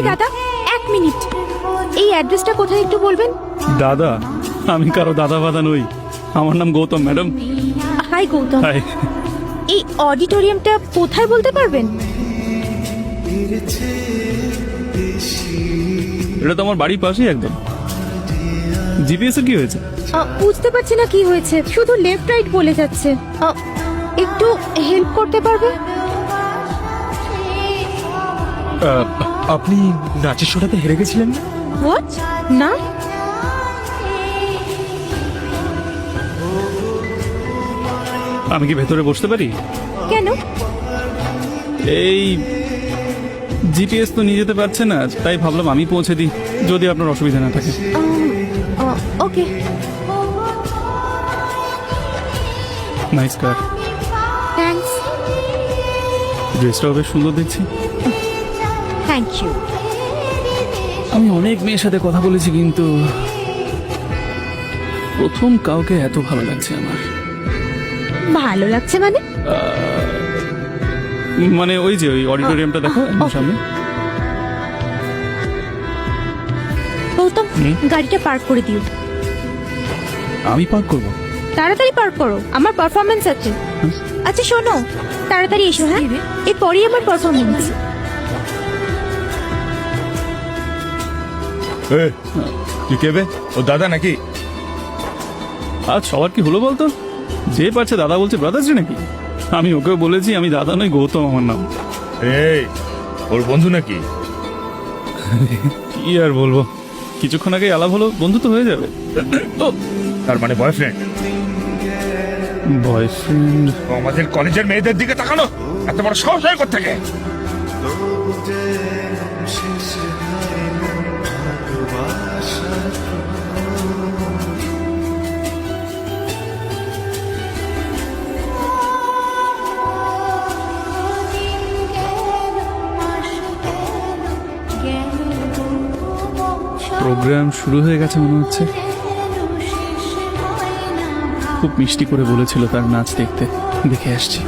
এই দাদা, এক মিনিট, এই অ্যাড্রেসটা কোথায় একটু বলবেন? দাদা, আমি কারো দাদা বাদা নই, আমার নাম Gautam madam. Hi Gautam. Hi. এই অডিটোরিয়ামটা কোথায় বলতে পারবেন? এটা তো আমার বাড়ির পাশেই একদম। জিপিএস এর কি হয়েছে? বুঝতে পারছি না কি হয়েছে, শুধু লেফট রাইট বলে যাচ্ছে। একটু হেল্প করতে পারবে? আপনি নাচের শোটাতে হেরে গেছিলেন না? হোয়াট? না। আমি কি ভেতরে বসতে পারি? কেন? এই জিপিএস তো নিয়ে যেতে পারছে না, তাই ভাবলাম আমি পৌঁছে দিই, যদি আপনার অসুবিধা না থাকে। ওকে। নাইস কার। থ্যাঙ্কস। ড্রেসটাও বেশ সুন্দর দেখছি। Thank you. আমি অনেক মেয়ের সাথে কথা বলেছি, কিন্তু প্রথম কাউকে এত ভালো লাগছে আমার। ভালো লাগছে মানে? মানে ওই যে ওই অডিটোরিয়ামটা দেখো একদম সামনে। গৌতম, গাড়িটা পার্ক করে দিও। আমি পার্ক করব? তাড়াতাড়ি পার্ক করো, আমার পারফরমেন্স আছে। আচ্ছা শোনো, তাড়াতাড়ি এসো। হ্যাঁ, এরপরই আমার পারফরমেন্স। তুই কেবে? ও দাদা নাকি? আজ সবার কি হলো বলতো? যে পারছে দাদা বলছে ব্রাদার্সি নাকি? আমি ওকেও বলেছি আমি দাদা নই, গৌতম আমার নাম। এই ওর বন্ধু নাকি? কি আর বলবো, কিছুক্ষণ আগে আলাপ হলো, বন্ধু তো হয়ে যাবে। তার মানে বয়ফ্রেন্ড? বয়ফ্রেন্ড? আমাদের কলেজের মেয়েদের দিকে তাকানো এত বড় সাহস হয় কোত্থেকে? প্রোগ্রাম শুরু হয়ে গেছে মনে হচ্ছে। খুব মিষ্টি করে বলেছিল তার নাচ দেখতে, দেখে আসছি।